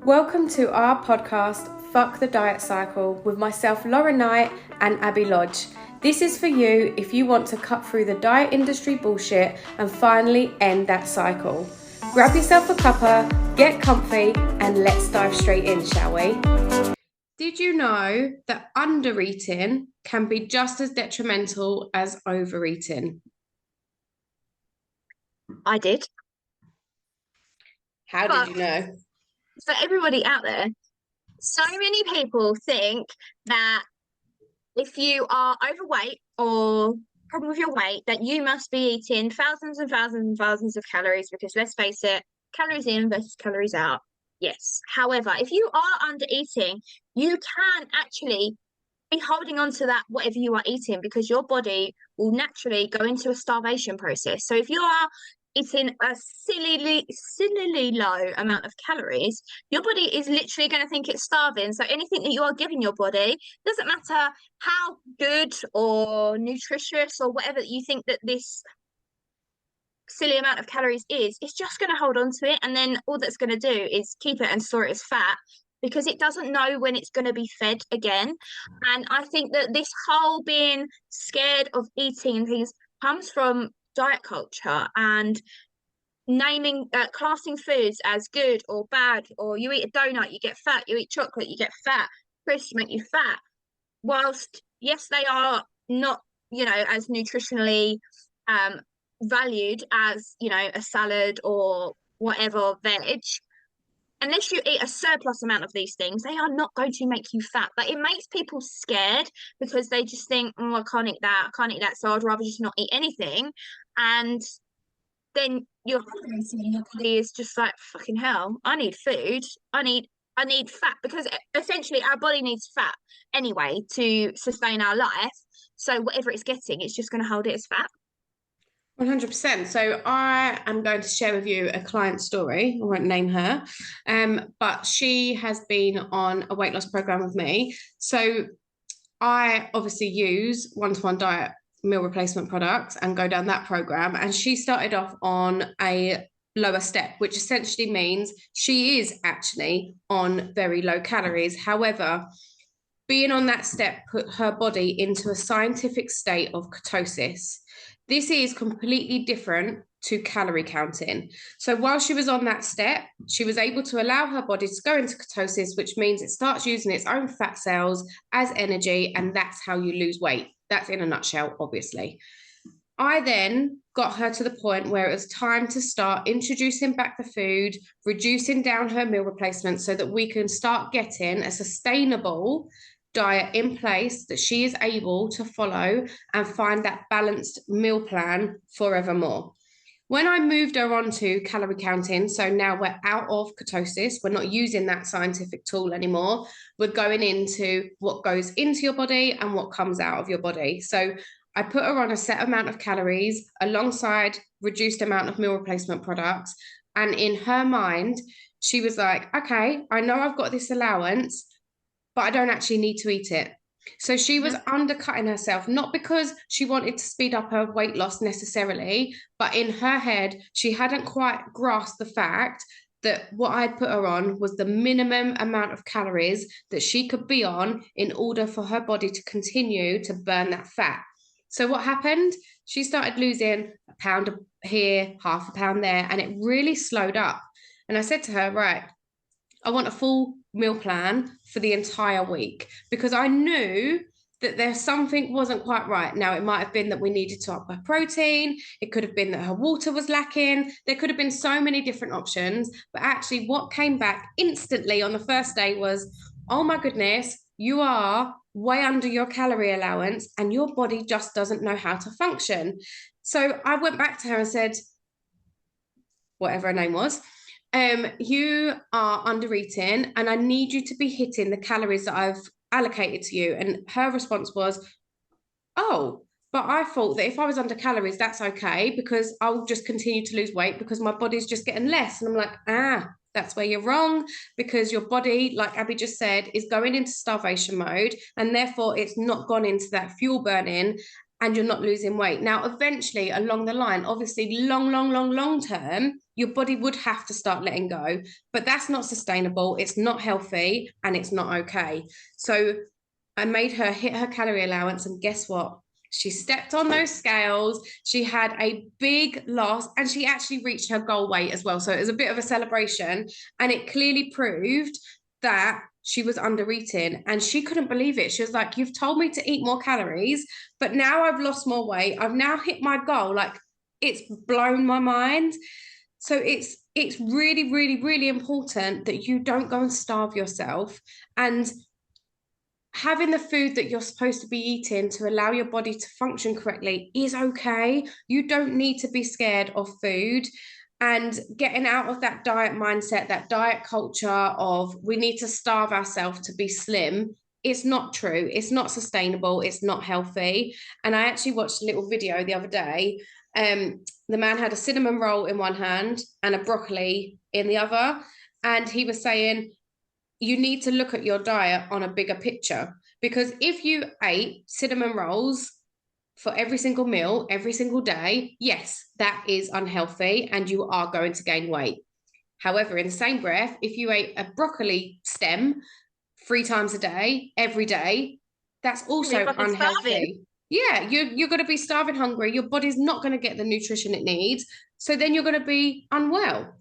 Welcome to our podcast, Fuck the Diet Cycle, with myself, Laura Knight, and Abby Lodge. This is for you if you want to cut through the diet industry bullshit and finally end that cycle. Grab yourself a cuppa, get comfy, and let's dive straight in, shall we? Did you know that undereating can be just as detrimental as overeating? I did. How did you know? For everybody out there, so many people think that if you are overweight or problem with your weight, that you must be eating thousands and thousands and thousands of calories, because let's face it, calories in versus calories out. Yes. However, if you are under eating, you can actually be holding on to that whatever you are eating, because your body will naturally go into a starvation process. So if you are eating a sillily low amount of calories, your body is literally going to think it's starving. So anything that you are giving your body, doesn't matter how good or nutritious or whatever that you think that this silly amount of calories is, it's just going to hold on to it, and then all that's going to do is keep it and store it as fat, because it doesn't know when it's going to be fed again. And I think that this whole being scared of eating things comes from diet culture and naming classing foods as good or bad, or you eat a donut you get fat, you eat chocolate you get fat, crisps make you fat, whilst yes, they are not, as nutritionally valued as, a salad or whatever veg. Unless you eat a surplus amount of these things, they are not going to make you fat. But it makes people scared, because they just think, oh, I can't eat that, so I'd rather just not eat anything. And then your body is just like, fucking hell, I need food. I need fat, because essentially our body needs fat anyway to sustain our life. So whatever it's getting, it's just going to hold it as fat. 100%. So I am going to share with you a client story. I won't name her, but she has been on a weight loss program with me. So I obviously use one-to-one diet meal replacement products and go down that program. And she started off on a lower step, which essentially means she is actually on very low calories. However, being on that step put her body into a scientific state of ketosis. This is completely different to calorie counting. So while she was on that step, she was able to allow her body to go into ketosis, which means it starts using its own fat cells as energy, and that's how you lose weight. That's in a nutshell, obviously. I then got her to the point where it was time to start introducing back the food, reducing down her meal replacement, so that we can start getting a sustainable diet in place that she is able to follow and find that balanced meal plan forevermore. When I moved her on to calorie counting, so now we're out of ketosis, we're not using that scientific tool anymore, we're going into what goes into your body and what comes out of your body. So I put her on a set amount of calories alongside reduced amount of meal replacement products. And in her mind, she was like, okay, I know I've got this allowance, but I don't actually need to eat it. So she was undercutting herself, not because she wanted to speed up her weight loss necessarily, but in her head, she hadn't quite grasped the fact that what I put her on was the minimum amount of calories that she could be on in order for her body to continue to burn that fat. So what happened? She started losing a pound here, half a pound there, and it really slowed up. And I said to her, right, I want a full meal plan for the entire week, because I knew that there's something wasn't quite right. Now, it might have been that we needed to up her protein. It could have been that her water was lacking. There could have been so many different options. But actually, what came back instantly on the first day was, oh my goodness, you are way under your calorie allowance and your body just doesn't know how to function. So I went back to her and said, whatever her name was, you are under eating and I need you to be hitting the calories that I've allocated to you. And her response was, oh, but I thought that if I was under calories, that's okay, because I'll just continue to lose weight because my body's just getting less. And I'm like, that's where you're wrong, because your body, like Abby just said, is going into starvation mode, and therefore it's not gone into that fuel burning. and you're not losing weight. Now, eventually along the line, obviously long term, your body would have to start letting go, but that's not sustainable. It's not healthy and it's not okay. So I made her hit her calorie allowance, and guess what? She stepped on those scales. She had a big loss and she actually reached her goal weight as well. So it was a bit of a celebration, and it clearly proved that she was under eating, and she couldn't believe it. She was like, you've told me to eat more calories, but now I've lost more weight. I've now hit my goal. Like, it's blown my mind. So it's really important that you don't go and starve yourself, and having the food that you're supposed to be eating to allow your body to function correctly is okay. You don't need to be scared of food, and getting out of that diet mindset, that diet culture of we need to starve ourselves to be slim. It's not true. It's not sustainable. It's not healthy. And I actually watched a little video the other day. The man had a cinnamon roll in one hand and a broccoli in the other. And he was saying, you need to look at your diet on a bigger picture, because if you ate cinnamon rolls for every single meal, every single day, yes, that is unhealthy and you are going to gain weight. However, in the same breath, if you ate a broccoli stem 3 times a day, every day, that's also unhealthy. Yeah, you're going to be starving hungry. Your body's not going to get the nutrition it needs. So then you're going to be unwell.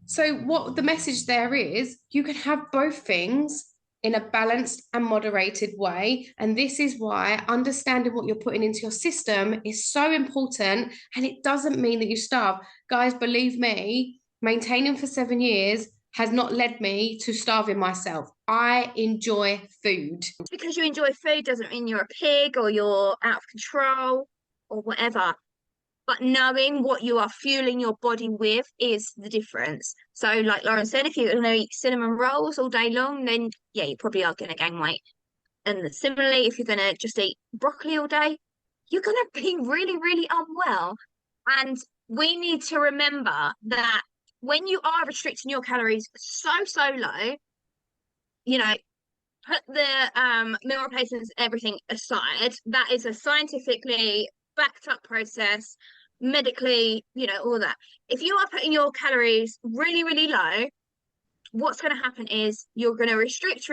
So what the message there is, you can have both things in a balanced and moderated way. And this is why understanding what you're putting into your system is so important. And it doesn't mean that you starve. Guys, believe me, maintaining for 7 years has not led me to starving myself. I enjoy food. Because you enjoy food doesn't mean you're a pig or you're out of control or whatever. But knowing what you are fueling your body with is the difference. So, like Lauren said, if you're going to eat cinnamon rolls all day long, then yeah, you probably are going to gain weight. And similarly, if you're going to just eat broccoli all day, you're going to be really unwell. And we need to remember that when you are restricting your calories so low, you know, put the meal replacements, everything aside, that is a scientifically backed up process, medically, all that. If you are putting your calories really low, what's going to happen is you're going to restrict.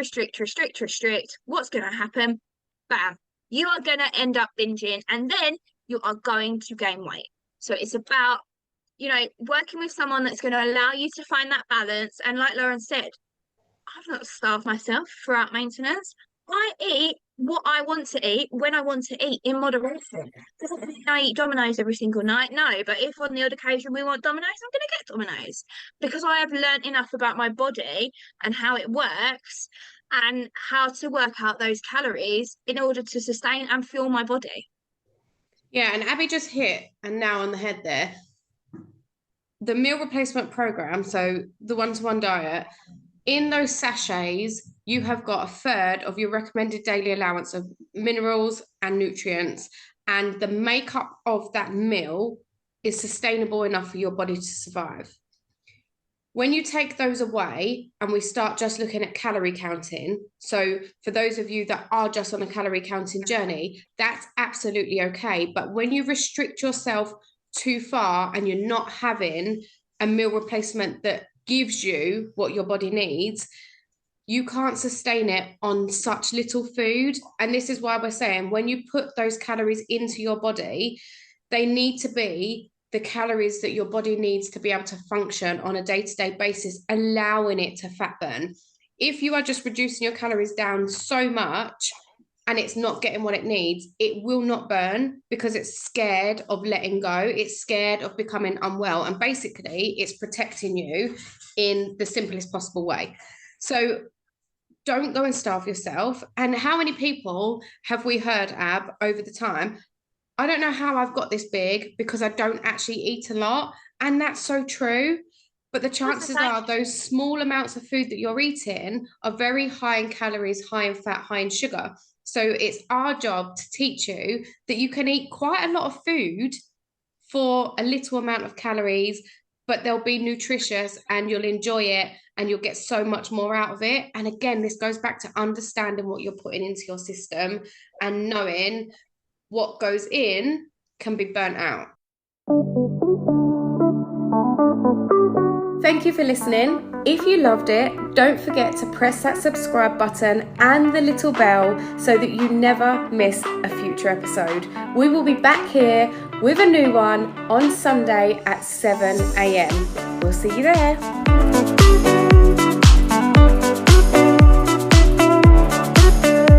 What's going to happen? Bam. You are going to end up binging, and then you are going to gain weight. So it's about, working with someone that's going to allow you to find that balance. And like Lauren said, I've not starved myself throughout maintenance. I eat what I want to eat when I want to eat in moderation. Doesn't mean I eat Domino's every single night, no. But if on the odd occasion we want Domino's, I'm going to get Domino's, because I have learned enough about my body and how it works and how to work out those calories in order to sustain and fuel my body. Yeah, and Abby just hit a nail on the head there. The meal replacement program, so the one-to-one diet, in those sachets, you have got a third of your recommended daily allowance of minerals and nutrients, and the makeup of that meal is sustainable enough for your body to survive. When you take those away and we start just looking at calorie counting, so for those of you that are just on a calorie counting journey, that's absolutely okay. But when you restrict yourself too far and you're not having a meal replacement that gives you what your body needs, you can't sustain it on such little food. And this is why we're saying, when you put those calories into your body, they need to be the calories that your body needs to be able to function on a day-to-day basis, allowing it to fat burn. If you are just reducing your calories down so much and it's not getting what it needs, it will not burn because it's scared of letting go. It's scared of becoming unwell. And basically, it's protecting you in the simplest possible way. So don't go and starve yourself. And how many people have we heard, Ab, over the time? I don't know how I've got this big because I don't actually eat a lot. And that's so true. But the chances are those small amounts of food that you're eating are very high in calories, high in fat, high in sugar. So it's our job to teach you that you can eat quite a lot of food for a little amount of calories, but they'll be nutritious and you'll enjoy it and you'll get so much more out of it. And again, this goes back to understanding what you're putting into your system and knowing what goes in can be burnt out. Thank you for listening. If you loved it, don't forget to press that subscribe button and the little bell so that you never miss a future episode. We will be back here with a new one on Sunday at 7 a.m. We'll see you there.